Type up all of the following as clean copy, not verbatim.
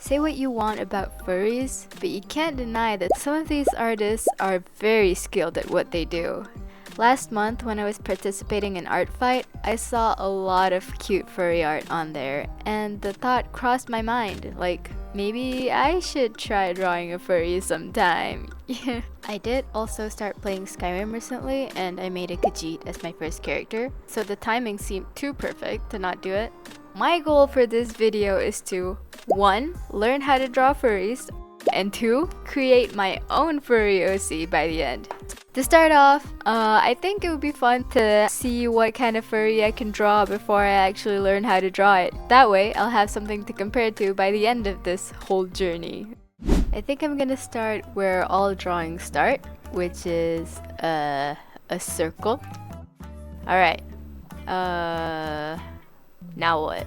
Say what you want about furries, but you can't deny that some of these artists are very skilled at what they do. Last month, when I was participating in Art Fight, I saw a lot of cute furry art on there, and the thought crossed my mind, like, maybe I should try drawing a furry sometime. Yeah. I did also start playing Skyrim recently, and I made a Khajiit as my first character, so the timing seemed too perfect to not do it. My goal for this video is to 1. Learn how to draw furries, and 2. Create my own furry OC by the end. To start off, I think it would be fun to see what kind of furry I can draw before I actually learn how to draw it. That way, I'll have something to compare to by the end of this whole journey. I think I'm gonna start where all drawings start, which is a circle. Alright. Now what?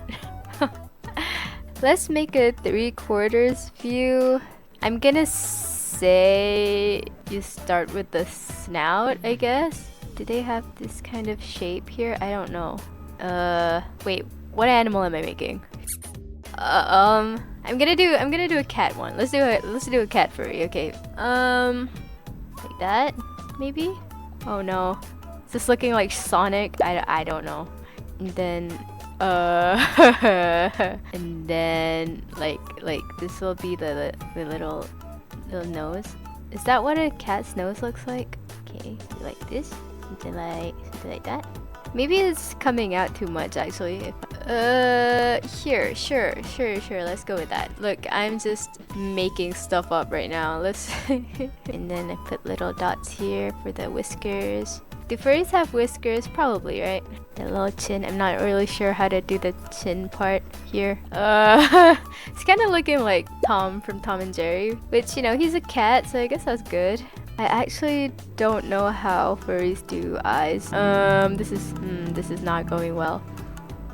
Let's make a 3/4 view. I'm gonna say you start with the snout, I guess. Do they have this kind of shape here? I don't know. Wait, what animal am I making? I'm gonna do a cat one. Let's do a cat furry, okay. Like that, maybe? Oh no. Is this looking like Sonic? I don't know. And then and then like this will be the little nose. Is that what a cat's nose looks like? Okay, like this, something like that. Maybe it's coming out too much actually. Here, sure, let's go with that. Look, I'm just making stuff up right now. Let's and then I put little dots here for the whiskers. Do furries have whiskers? Probably, right? The little chin. I'm not really sure how to do the chin part here. It's kind of looking like Tom from Tom and Jerry, which, you know, he's a cat, so I guess that's good. I actually don't know how furries do eyes. This is not going well.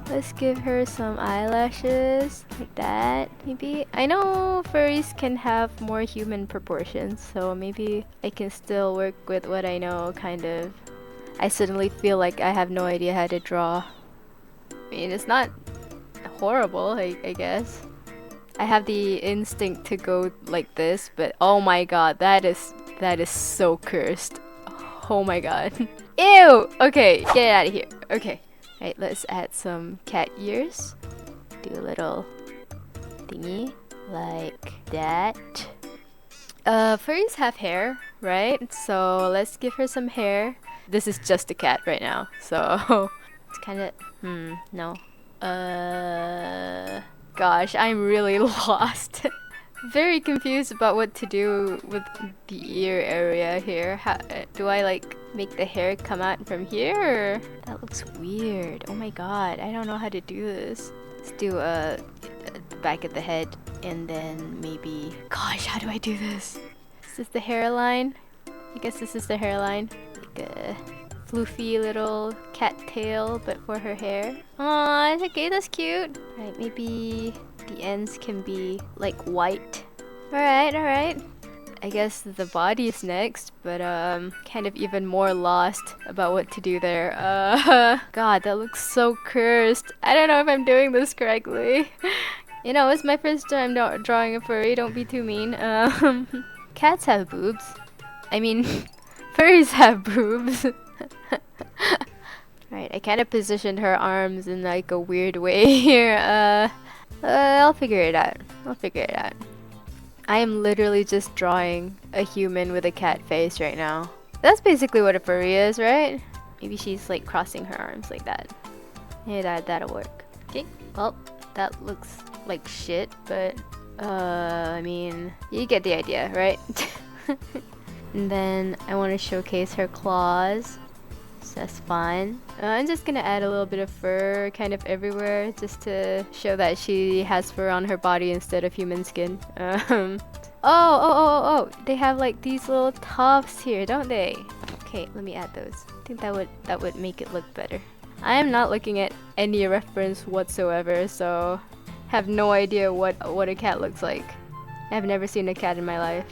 Let's give her some eyelashes, like that, maybe. I know furries can have more human proportions, so maybe I can still work with what I know, kind of. I suddenly feel like I have no idea how to draw. I mean, it's not horrible, I guess. I have the instinct to go like this, but oh my god, that is so cursed. Oh my god. Ew! Okay, get it out of here. Okay. Alright, let's add some cat ears. Do a little thingy like that. Furries have hair, right? So let's give her some hair. This is just a cat right now, so it's kind of no. Gosh, I'm really lost. Very confused about what to do with the ear area here. How do I like make the hair come out from here? That looks weird. Oh my god, I don't know how to do this. Let's do the back of the head, and then maybe. Gosh, how do I do this? Is this the hairline? I guess this is the hairline. Like a floofy little cat tail, but for her hair. Aw, it's okay, that's cute. Right, maybe the ends can be like white. Alright. I guess the body is next, but kind of even more lost about what to do there. God, that looks so cursed. I don't know if I'm doing this correctly. You know, it's my first time drawing a furry, don't be too mean. Cats have boobs. I mean, furries have boobs. Right, I kind of positioned her arms in like a weird way here. I'll figure it out. I am literally just drawing a human with a cat face right now. That's basically what a furry is, right? Maybe she's like crossing her arms like that. Yeah, that'll work. Okay, well, that looks like shit, but I mean, you get the idea, right? And then I want to showcase her claws. So that's fun. I'm just gonna add a little bit of fur kind of everywhere just to show that she has fur on her body instead of human skin. Oh, they have like these little tufts here, don't they? Okay, let me add those. I think that would make it look better. I am not looking at any reference whatsoever, so have no idea what a cat looks like. I've never seen a cat in my life.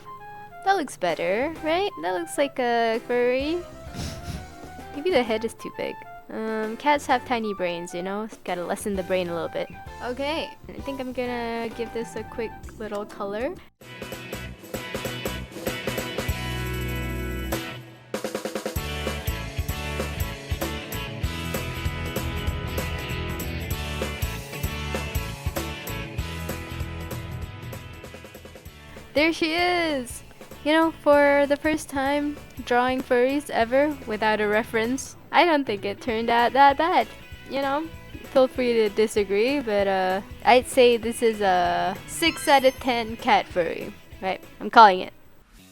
That looks better, right? That looks like a furry. Maybe the head is too big. Cats have tiny brains, you know? Gotta lessen the brain a little bit. Okay, I think I'm gonna give this a quick little color. There she is! You know, for the first time drawing furries ever without a reference, I don't think it turned out that bad. You know, feel free to disagree, but I'd say this is a 6 out of 10 cat furry. Right, I'm calling it.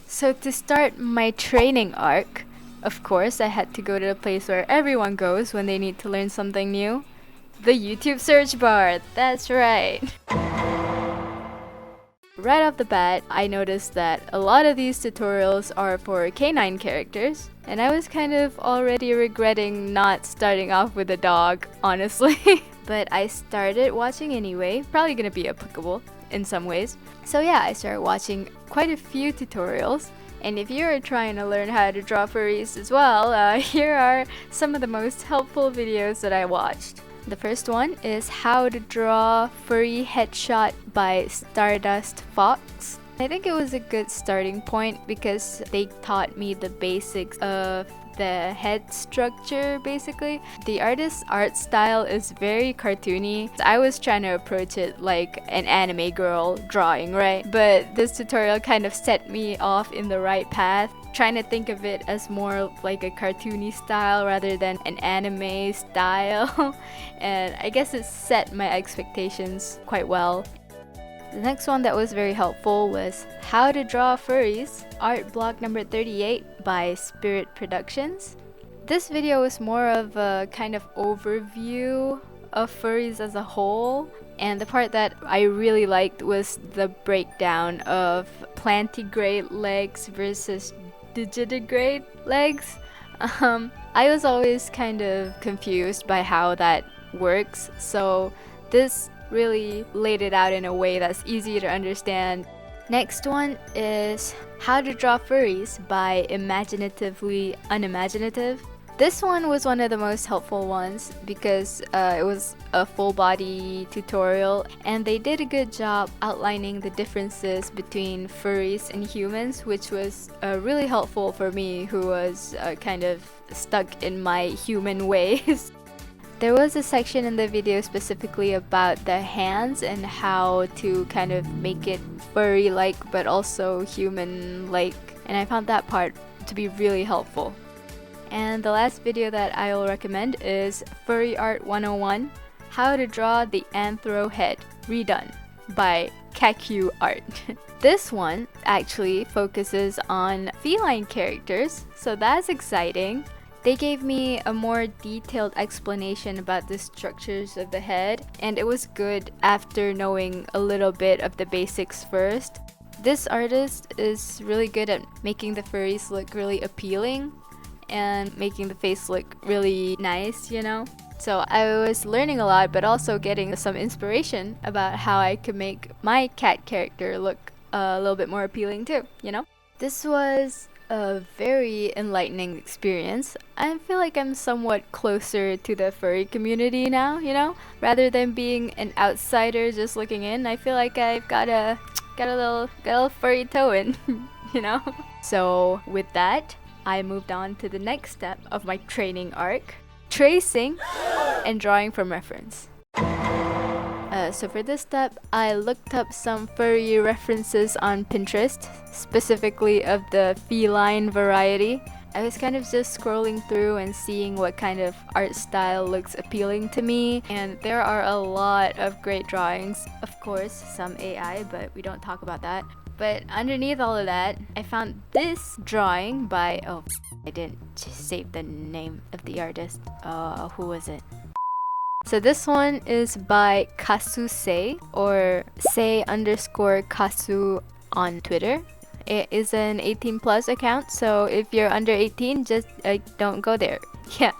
So to start my training arc, of course I had to go to the place where everyone goes when they need to learn something new. The YouTube search bar, that's right. Right off the bat, I noticed that a lot of these tutorials are for canine characters, and I was kind of already regretting not starting off with a dog, honestly. But I started watching anyway, probably gonna be applicable in some ways. So yeah, I started watching quite a few tutorials, and if you're trying to learn how to draw furries as well, here are some of the most helpful videos that I watched. The first one is How to Draw Furry Headshot by Stardust Fox. I think it was a good starting point because they taught me the basics of the head structure basically. The artist's art style is very cartoony. I was trying to approach it like an anime girl drawing, right? But this tutorial kind of set me off in the right path. Trying to think of it as more like a cartoony style rather than an anime style. And I guess it set my expectations quite well. The next one that was very helpful was How to Draw Furries, art block number 38 by Spirit Productions. This video was more of a kind of overview of furries as a whole, and the part that I really liked was the breakdown of plantigrade legs versus digitigrade legs. I was always kind of confused by how that works, so this really laid it out in a way that's easy to understand. Next one is How to Draw Furries by Imaginatively Unimaginative. This one was one of the most helpful ones because it was a full body tutorial and they did a good job outlining the differences between furries and humans, which was really helpful for me who was kind of stuck in my human ways. There was a section in the video specifically about the hands and how to kind of make it furry-like but also human-like, and I found that part to be really helpful. And the last video that I will recommend is Furry Art 101, How to Draw the Anthro Head Redone by Kaku Art. This one actually focuses on feline characters, so that's exciting. They gave me a more detailed explanation about the structures of the head, and it was good after knowing a little bit of the basics first. This artist is really good at making the furries look really appealing and making the face look really nice, you know? So I was learning a lot, but also getting some inspiration about how I could make my cat character look a little bit more appealing too, you know? This was a very enlightening experience. I feel like I'm somewhat closer to the furry community now, you know? Rather than being an outsider just looking in, I feel like I've got a little furry toe in, you know? So with that, I moved on to the next step of my training arc, tracing and drawing from reference. So for this step, I looked up some furry references on Pinterest, specifically of the feline variety. I was kind of just scrolling through and seeing what kind of art style looks appealing to me, and there are a lot of great drawings. Of course, some AI, but we don't talk about that. But underneath all of that, I found this drawing by, I didn't save the name of the artist. Who was it? So this one is by Kasu Sei, or Sei_Kasu on Twitter. It is an 18 plus account, so if you're under 18, just don't go there. Yeah.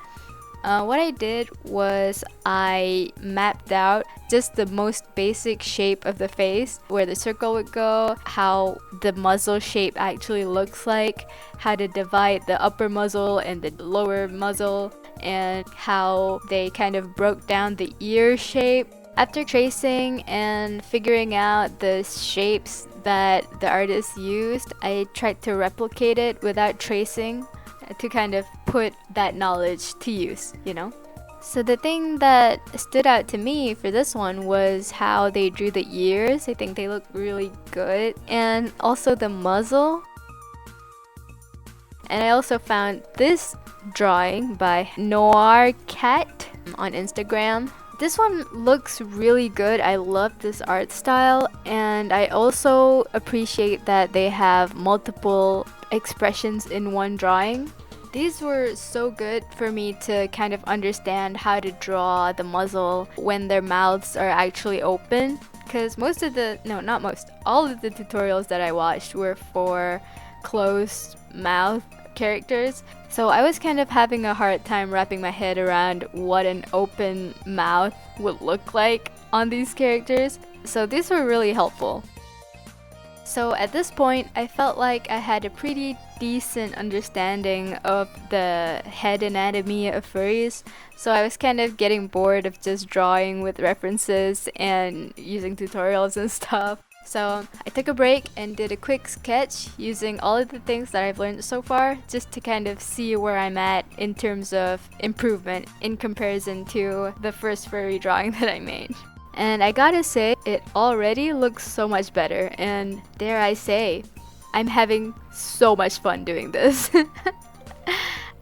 What I did was I mapped out just the most basic shape of the face, where the circle would go, how the muzzle shape actually looks like, how to divide the upper muzzle and the lower muzzle, and how they kind of broke down the ear shape. After tracing and figuring out the shapes that the artist used, I tried to replicate it without tracing to kind of put that knowledge to use, you know? So the thing that stood out to me for this one was how they drew the ears. I think they look really good. And also the muzzle. And I also found this drawing by Noir Cat on Instagram. This one looks really good. I love this art style, and I also appreciate that they have multiple expressions in one drawing. These were so good for me to kind of understand how to draw the muzzle when their mouths are actually open, because all of the tutorials that I watched were for closed mouth characters. So I was kind of having a hard time wrapping my head around what an open mouth would look like on these characters. So these were really helpful. So at this point, I felt like I had a pretty decent understanding of the head anatomy of furries. So I was kind of getting bored of just drawing with references and using tutorials and stuff. So I took a break and did a quick sketch using all of the things that I've learned so far, just to kind of see where I'm at in terms of improvement in comparison to the first furry drawing that I made. And I gotta say, it already looks so much better, and dare I say, I'm having so much fun doing this.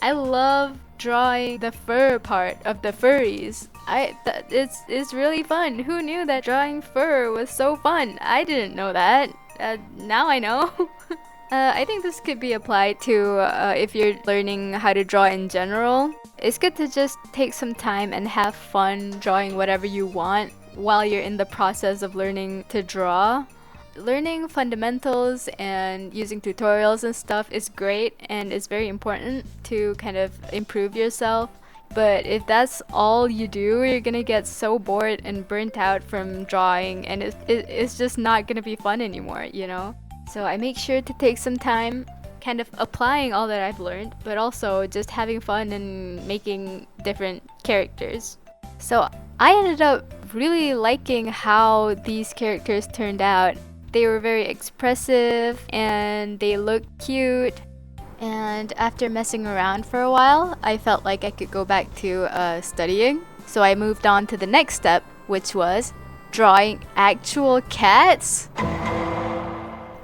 I love drawing the fur part of the furries. It's really fun. Who knew that drawing fur was so fun? I didn't know that. Now I know. I think this could be applied to if you're learning how to draw in general. It's good to just take some time and have fun drawing whatever you want while you're in the process of learning to draw. Learning fundamentals and using tutorials and stuff is great, and it's very important to kind of improve yourself. But if that's all you do, you're gonna get so bored and burnt out from drawing, and it's just not gonna be fun anymore, you know? So I make sure to take some time kind of applying all that I've learned, but also just having fun and making different characters. So I ended up really liking how these characters turned out. They were very expressive and they looked cute. And after messing around for a while, I felt like I could go back to studying. So I moved on to the next step, which was drawing actual cats.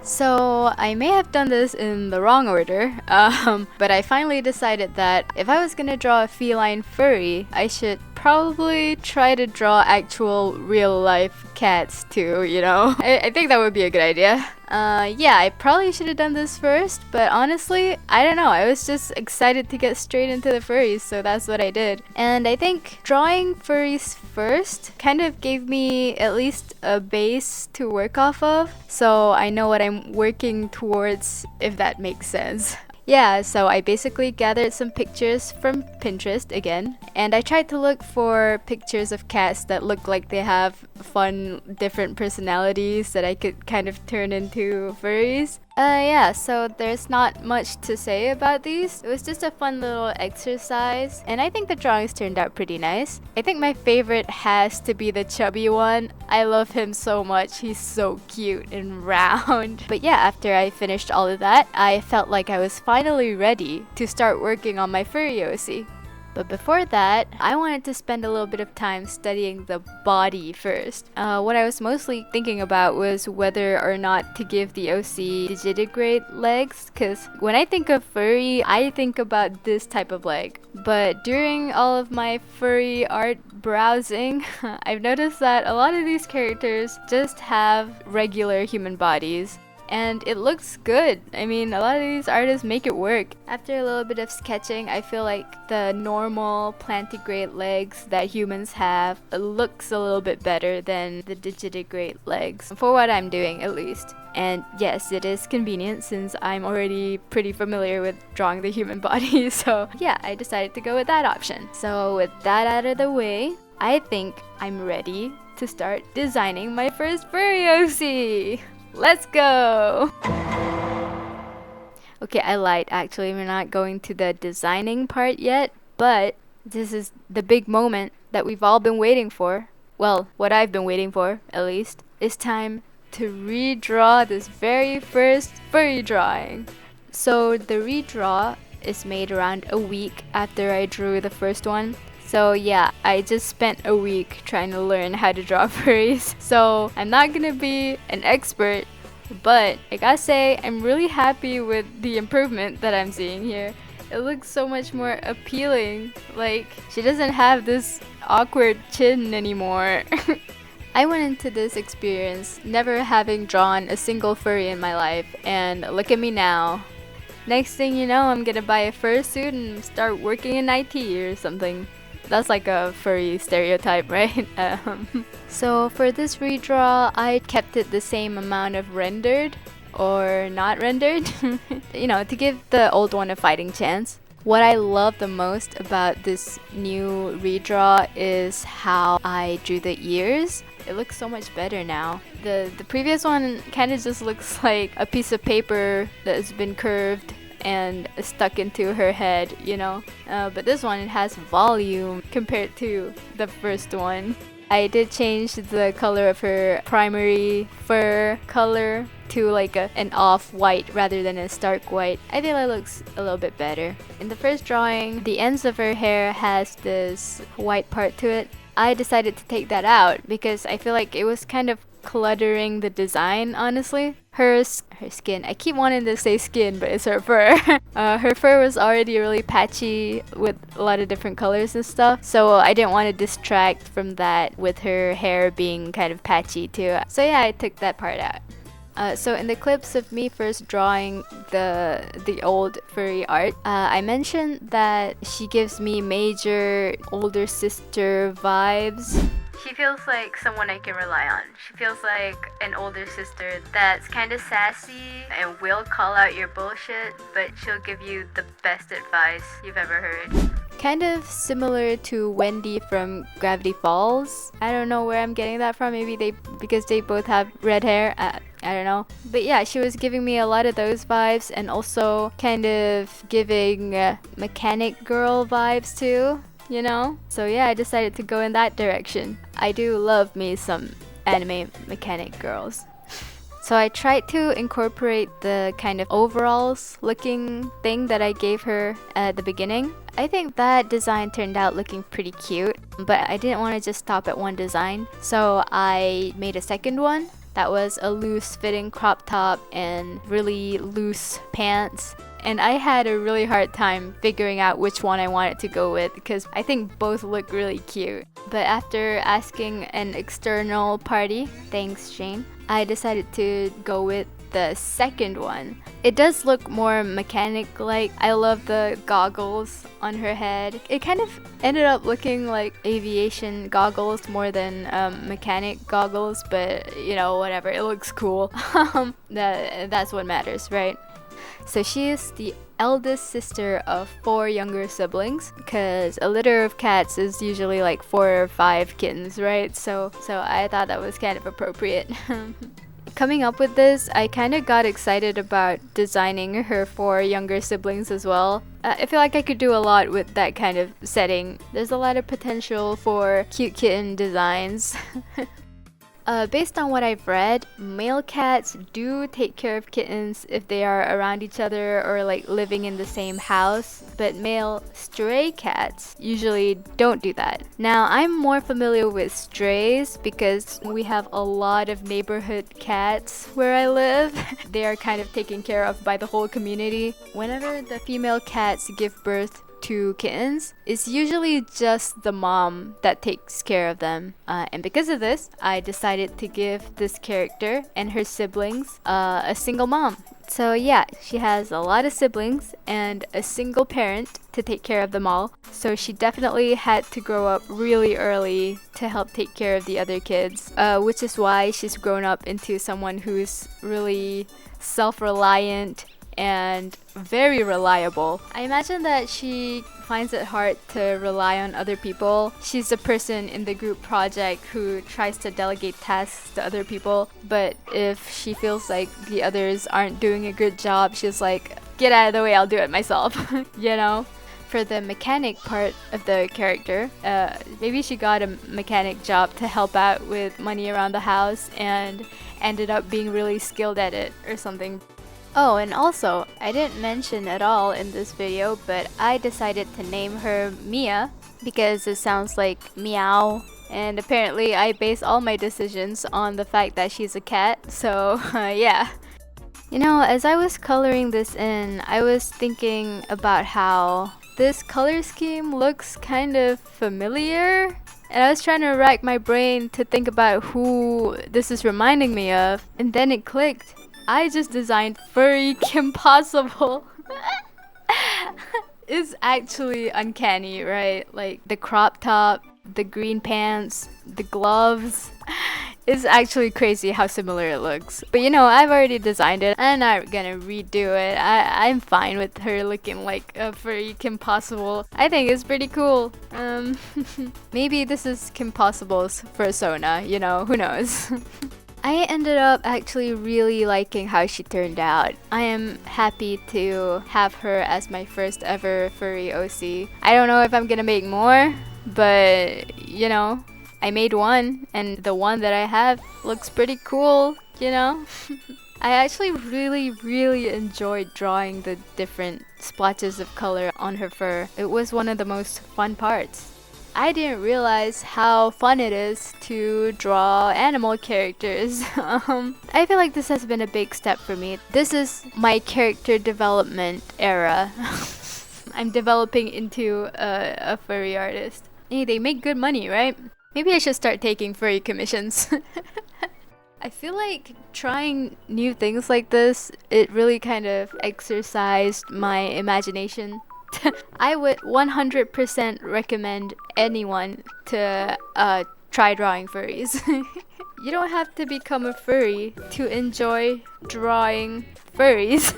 So I may have done this in the wrong order, but I finally decided that if I was gonna draw a feline furry, I should probably try to draw actual real life cats too, you know? I think that would be a good idea. Yeah, I probably should have done this first, but honestly, I don't know. I was just excited to get straight into the furries, so that's what I did. And I think drawing furries first kind of gave me at least a base to work off of, so I know what I'm working towards, if that makes sense. Yeah, so I basically gathered some pictures from Pinterest again, and I tried to look for pictures of cats that look like they have fun, different personalities that I could kind of turn into furries. Yeah, so there's not much to say about these. It was just a fun little exercise, and I think the drawings turned out pretty nice. I think my favorite has to be the chubby one. I love him so much. He's so cute and round. But yeah, after I finished all of that, I felt like I was finally ready to start working on my furry OC. But before that, I wanted to spend a little bit of time studying the body first. What I was mostly thinking about was whether or not to give the OC digitigrade legs, because when I think of furry, I think about this type of leg. But during all of my furry art browsing, I've noticed that a lot of these characters just have regular human bodies. And it looks good. I mean, a lot of these artists make it work. After a little bit of sketching, I feel like the normal plantigrade legs that humans have looks a little bit better than the digitigrade legs, for what I'm doing at least. And yes, it is convenient since I'm already pretty familiar with drawing the human body, so yeah, I decided to go with that option. So with that out of the way, I think I'm ready to start designing my first furry OC! Let's go! Okay, I lied. Actually, we're not going to the designing part yet, but This is the big moment that we've all been waiting for. Well, what I've been waiting for, at least. It's time to redraw this very first furry drawing. So the redraw is made around a week after I drew the first one. So yeah, I just spent a week trying to learn how to draw furries. So I'm not gonna be an expert, but I gotta say, I'm really happy with the improvement that I'm seeing here. It looks so much more appealing. Like, she doesn't have this awkward chin anymore. I went into this experience never having drawn a single furry in my life, and look at me now. Next thing you know, I'm gonna buy a fursuit and start working in IT or something. That's like a furry stereotype, right? So for this redraw, I kept it the same amount of rendered or not rendered, you know, to give the old one a fighting chance. What I love the most about this new redraw is how I drew the ears. It looks so much better now. The previous one kind of just looks like a piece of paper that has been curved and stuck into her head, you know? But this one, it has volume compared to the first one. I did change the color of her primary fur color to like an off-white rather than a stark white. I think that looks a little bit better. In the first drawing, the ends of her hair has this white part to it. I decided to take that out because I feel like it was kind of cluttering the design, honestly. Her skin, I keep wanting to say skin, but it's her fur. Her fur was already really patchy with a lot of different colors and stuff, so I didn't want to distract from that with her hair being kind of patchy too. So yeah, I took that part out. So in the clips of me first drawing the old furry art, I mentioned that she gives me major older sister vibes. She feels like someone I can rely on. She feels like an older sister that's kind of sassy and will call out your bullshit, but she'll give you the best advice you've ever heard. Kind of similar to Wendy from Gravity Falls. I don't know where I'm getting that from. Maybe because they both have red hair. I don't know. But yeah, she was giving me a lot of those vibes and also kind of giving mechanic girl vibes too, you know? So yeah, I decided to go in that direction. I do love me some anime mechanic girls. So I tried to incorporate the kind of overalls looking thing that I gave her at the beginning. I think that design turned out looking pretty cute, but I didn't want to just stop at one design. So I made a second one that was a loose fitting crop top and really loose pants. And I had a really hard time figuring out which one I wanted to go with because I think both look really cute. But after asking an external party, thanks Shane, I decided to go with the second one. It does look more mechanic-like. I love the goggles on her head. It kind of ended up looking like aviation goggles more than mechanic goggles, but you know, whatever, it looks cool. That's what matters, right? So she is the eldest sister of 4 younger siblings, because a litter of cats is usually like 4 or 5 kittens, right? So I thought that was kind of appropriate. Coming up with this, I kind of got excited about designing her 4 younger siblings as well. I feel like I could do a lot with that kind of setting. There's a lot of potential for cute kitten designs. Based on what I've read, male cats do take care of kittens if they are around each other or like living in the same house, but male stray cats usually don't do that. Now, I'm more familiar with strays because we have a lot of neighborhood cats where I live. They are kind of taken care of by the whole community. Whenever the female cats give birth to kittens, it's usually just the mom that takes care of them. And because of this, I decided to give this character and her siblings a single mom. So yeah, she has a lot of siblings and a single parent to take care of them all. So she definitely had to grow up really early to help take care of the other kids, which is why she's grown up into someone who's really self-reliant and very reliable. I imagine that she finds it hard to rely on other people. She's the person in the group project who tries to delegate tasks to other people, but if she feels like the others aren't doing a good job, she's like, get out of the way, I'll do it myself. You know? for the mechanic part of the character. Maybe she got a mechanic job to help out with money around the house and ended up being really skilled at it or something. Oh, and also, I didn't mention at all in this video, but I decided to name her Mia because it sounds like meow. And apparently I base all my decisions on the fact that she's a cat, so yeah. You know, as I was coloring this in, I was thinking about how this color scheme looks kind of familiar. And I was trying to rack my brain to think about who this is reminding me of, and then it clicked. I just designed Furry Kim Possible. It's actually uncanny, right? Like the crop top, the green pants, the gloves. It's actually crazy how similar it looks. But you know, I've already designed it. I'm not gonna redo it. I'm fine with her looking like a Furry Kim Possible. I think it's pretty cool. Maybe this is Kim Possible's persona, you know, who knows? I ended up actually really liking how she turned out. I am happy to have her as my first ever furry OC. I don't know if I'm gonna make more, but you know, I made one, and the one that I have looks pretty cool, you know? I actually really enjoyed drawing the different splotches of color on her fur. It was one of the most fun parts. I didn't realize how fun it is to draw animal characters. I feel like this has been a big step for me. This is my character development era. I'm developing into a furry artist. Hey, they make good money, right? Maybe I should start taking furry commissions. I feel like trying new things like this, it really kind of exercised my imagination. I would 100% recommend anyone to try drawing furries. You don't have to become a furry to enjoy drawing furries.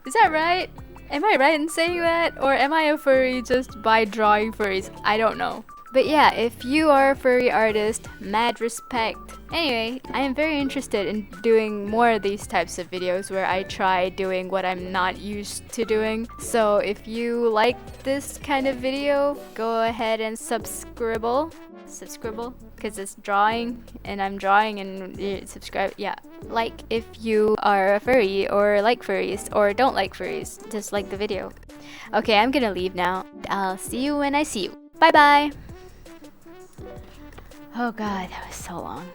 Is that right? Am I right in saying that? Or am I a furry just by drawing furries? I don't know. But yeah, if you are a furry artist, mad respect. Anyway, I am very interested in doing more of these types of videos where I try doing what I'm not used to doing. So if you like this kind of video, go ahead and subscribe. Because it's drawing and I'm drawing and you subscribe. Yeah. Like if you are a furry or like furries or don't like furries, just like the video. Okay, I'm gonna leave now. I'll see you when I see you. Bye bye. Oh god, that was so long.